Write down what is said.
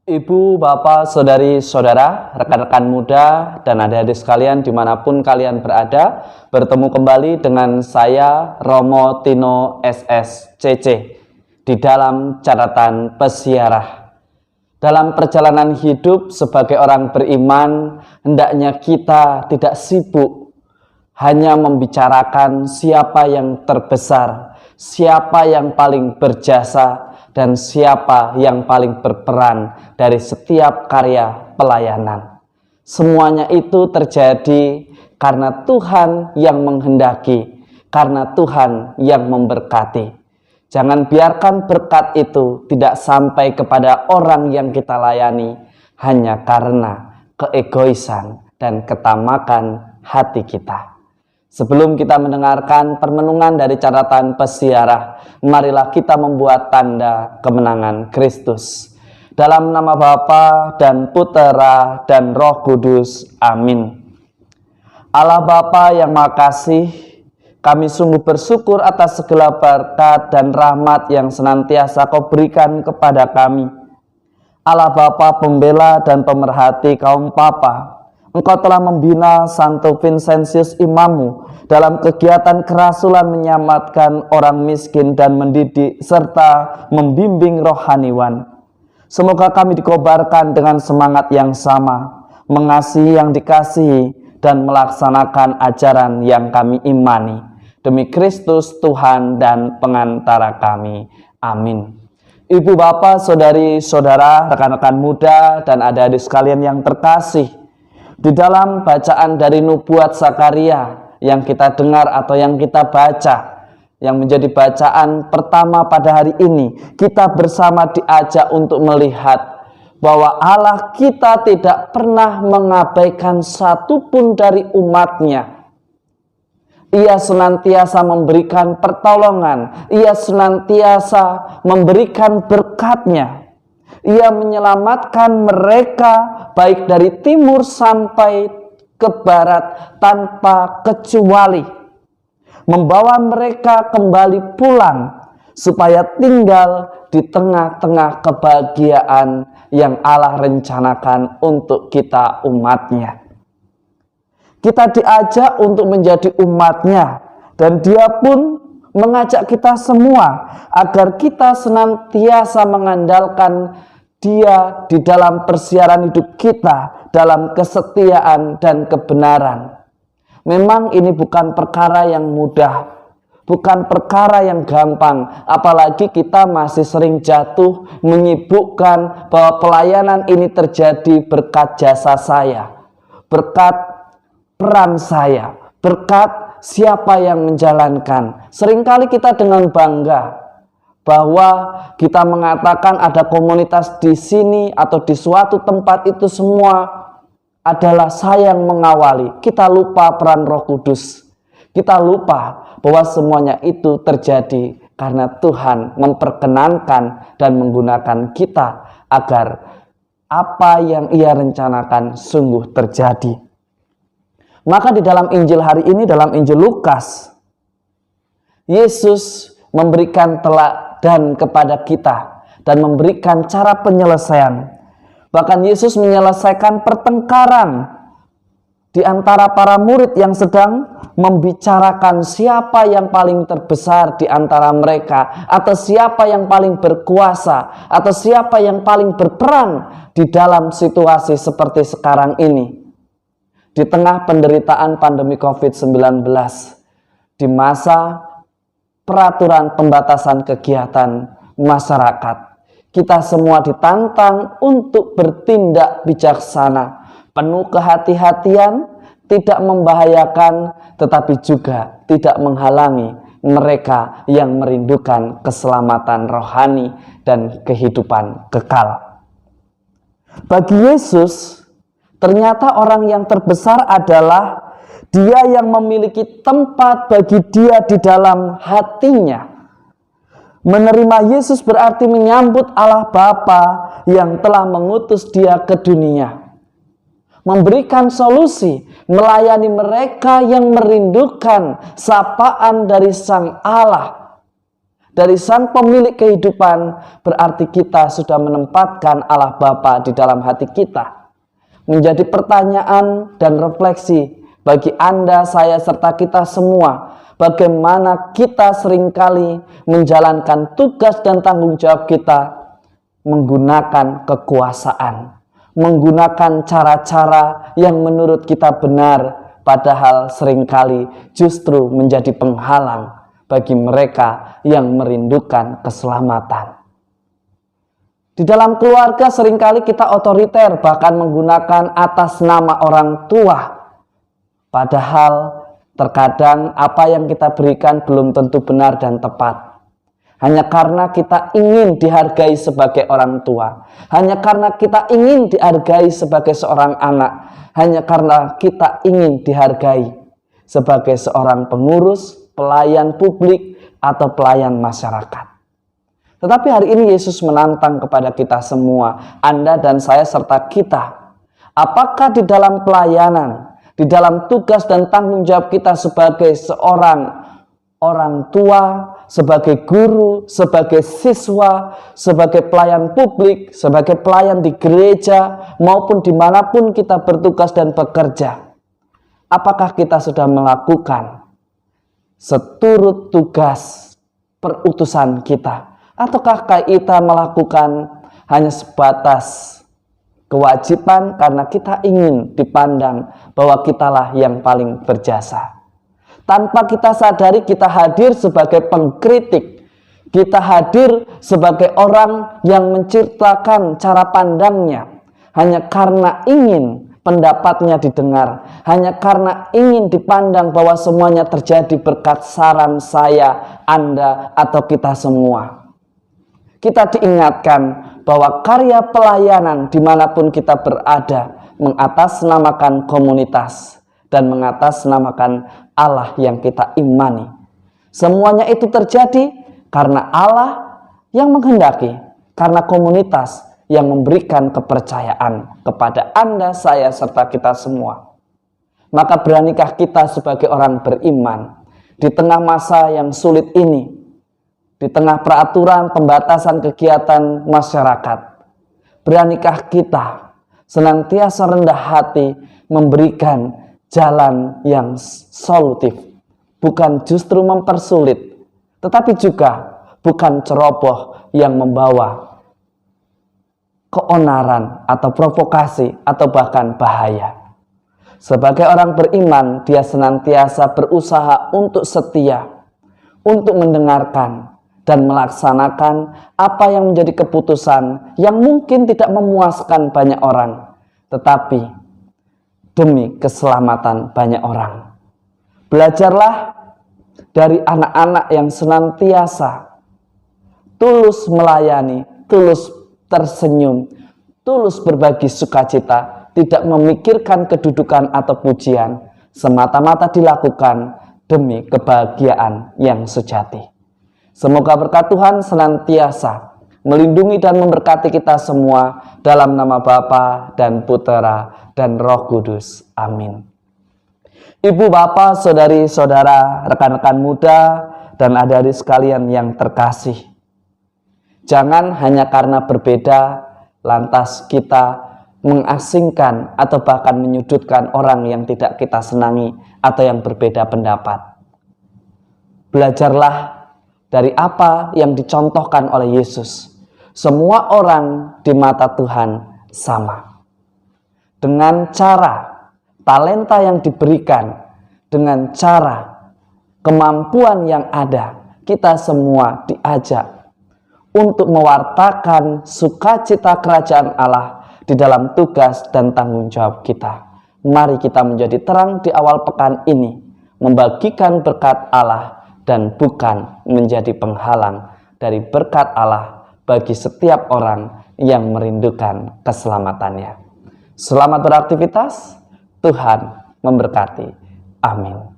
Ibu, bapak, saudari, saudara, rekan-rekan muda, dan adik-adik sekalian dimanapun kalian berada, bertemu kembali dengan saya, Romo Tino SSCC, di dalam catatan pesiarah. Dalam perjalanan hidup sebagai orang beriman, hendaknya kita tidak sibuk hanya membicarakan siapa yang terbesar, siapa yang paling berjasa, dan siapa yang paling berperan dari setiap karya pelayanan. Semuanya itu terjadi karena Tuhan yang menghendaki, karena Tuhan yang memberkati. Jangan biarkan berkat itu tidak sampai kepada orang yang kita layani hanya karena keegoisan dan ketamakan hati kita. Sebelum kita mendengarkan permenungan dari catatan pesiarah, marilah kita membuat tanda kemenangan Kristus. Dalam nama Bapa dan Putera dan Roh Kudus. Amin. Allah Bapa yang Maha Kasih, kami sungguh bersyukur atas segala berkat dan rahmat yang senantiasa Kau berikan kepada kami. Allah Bapa pembela dan pemerhati kaum papa, Engkau telah membina Santo Vincentius Imammu dalam kegiatan kerasulan menyelamatkan orang miskin dan mendidik serta membimbing rohaniwan. Semoga kami dikobarkan dengan semangat yang sama, mengasihi yang dikasihi dan melaksanakan ajaran yang kami imani. Demi Kristus Tuhan dan pengantara kami. Amin. Ibu, bapak, saudari, saudara, rekan-rekan muda, dan adik-adik sekalian yang terkasih, di dalam bacaan dari Nubuat Zakaria yang kita dengar atau yang kita baca, yang menjadi bacaan pertama pada hari ini, kita bersama diajak untuk melihat bahwa Allah kita tidak pernah mengabaikan satupun dari umatnya. Ia senantiasa memberikan pertolongan, Ia senantiasa memberikan berkat-Nya. Ia menyelamatkan mereka baik dari timur sampai ke barat tanpa kecuali. Membawa mereka kembali pulang supaya tinggal di tengah-tengah kebahagiaan yang Allah rencanakan untuk kita umatnya. Kita diajak untuk menjadi umatnya, dan Dia pun mengajak kita semua agar kita senantiasa mengandalkan Dia di dalam persiaran hidup kita, dalam kesetiaan dan kebenaran. Memang ini bukan perkara yang mudah, bukan perkara yang gampang, apalagi kita masih sering jatuh menyibukkan bahwa pelayanan ini terjadi berkat jasa saya, berkat peran saya, berkat siapa yang menjalankan. Seringkali kita dengan bangga bahwa kita mengatakan ada komunitas di sini atau di suatu tempat, itu semua adalah saya yang mengawali. Kita lupa peran Roh Kudus. Kita lupa bahwa semuanya itu terjadi karena Tuhan memperkenankan dan menggunakan kita agar apa yang Ia rencanakan sungguh terjadi. Maka di dalam Injil hari ini, dalam Injil Lukas, Yesus memberikan teladan kepada kita dan memberikan cara penyelesaian. Bahkan Yesus menyelesaikan pertengkaran di antara para murid yang sedang membicarakan siapa yang paling terbesar di antara mereka, atau siapa yang paling berkuasa, atau siapa yang paling berperan di dalam situasi seperti sekarang ini. Di tengah penderitaan pandemi COVID-19, di masa peraturan pembatasan kegiatan masyarakat, kita semua ditantang untuk bertindak bijaksana, penuh kehati-hatian, tidak membahayakan, tetapi juga tidak menghalangi mereka yang merindukan keselamatan rohani dan kehidupan kekal. Bagi Yesus, ternyata orang yang terbesar adalah Dia yang memiliki tempat bagi dia di dalam hatinya. Menerima Yesus berarti menyambut Allah Bapa yang telah mengutus Dia ke dunia. Memberikan solusi, melayani mereka yang merindukan sapaan dari Sang Allah. dari Sang Pemilik kehidupan, berarti kita sudah menempatkan Allah Bapa di dalam hati kita. Menjadi pertanyaan dan refleksi bagi Anda, saya, serta kita semua, bagaimana kita seringkali menjalankan tugas dan tanggung jawab kita menggunakan kekuasaan, menggunakan cara-cara yang menurut kita benar, padahal seringkali justru menjadi penghalang bagi mereka yang merindukan keselamatan. Di dalam keluarga seringkali kita otoriter, bahkan menggunakan atas nama orang tua. Padahal terkadang apa yang kita berikan belum tentu benar dan tepat. Hanya karena kita ingin dihargai sebagai orang tua. Hanya karena kita ingin dihargai sebagai seorang anak. Hanya karena kita ingin dihargai sebagai seorang pengurus, pelayan publik, atau pelayan masyarakat. Tetapi hari ini Yesus menantang kepada kita semua, Anda dan saya serta kita. Apakah di dalam pelayanan, di dalam tugas dan tanggung jawab kita sebagai seorang orang tua, sebagai guru, sebagai siswa, sebagai pelayan publik, sebagai pelayan di gereja, maupun dimanapun kita bertugas dan bekerja, apakah kita sudah melakukan seturut tugas perutusan kita, ataukah kita melakukan hanya sebatas kewajiban karena kita ingin dipandang bahwa kitalah yang paling berjasa? Tanpa kita sadari, kita hadir sebagai pengkritik, kita hadir sebagai orang yang menciptakan cara pandangnya hanya karena ingin pendapatnya didengar, hanya karena ingin dipandang bahwa semuanya terjadi berkat saran saya, Anda, atau kita semua. Kita diingatkan bahwa karya pelayanan dimanapun kita berada mengatasnamakan komunitas dan mengatasnamakan Allah yang kita imani. Semuanya itu terjadi karena Allah yang menghendaki, karena komunitas yang memberikan kepercayaan kepada Anda, saya, serta kita semua. Maka beranikah kita sebagai orang beriman di tengah masa yang sulit ini, di tengah peraturan pembatasan kegiatan masyarakat, beranikah kita senantiasa rendah hati memberikan jalan yang solutif, bukan justru mempersulit, tetapi juga bukan ceroboh yang membawa keonaran atau provokasi atau bahkan bahaya. Sebagai orang beriman, dia senantiasa berusaha untuk setia, untuk mendengarkan dan melaksanakan apa yang menjadi keputusan yang mungkin tidak memuaskan banyak orang, tetapi demi keselamatan banyak orang. Belajarlah dari anak-anak yang senantiasa tulus melayani, tulus tersenyum, tulus berbagi sukacita, tidak memikirkan kedudukan atau pujian, semata-mata dilakukan demi kebahagiaan yang sejati. Semoga berkat Tuhan senantiasa melindungi dan memberkati kita semua dalam nama Bapa dan Putera dan Roh Kudus. Amin. Ibu, Bapak, saudari-saudara, rekan-rekan muda, dan adik-adik sekalian yang terkasih, jangan hanya karena berbeda lantas kita mengasingkan atau bahkan menyudutkan orang yang tidak kita senangi atau yang berbeda pendapat. Belajarlah dari apa yang dicontohkan oleh Yesus. Semua orang di mata Tuhan sama. Dengan cara talenta yang diberikan, dengan cara kemampuan yang ada, kita semua diajak untuk mewartakan sukacita kerajaan Allah di dalam tugas dan tanggung jawab kita. Mari kita menjadi terang di awal pekan ini, membagikan berkat Allah dan bukan menjadi penghalang dari berkat Allah bagi setiap orang yang merindukan keselamatannya. Selamat beraktivitas, Tuhan memberkati. Amin.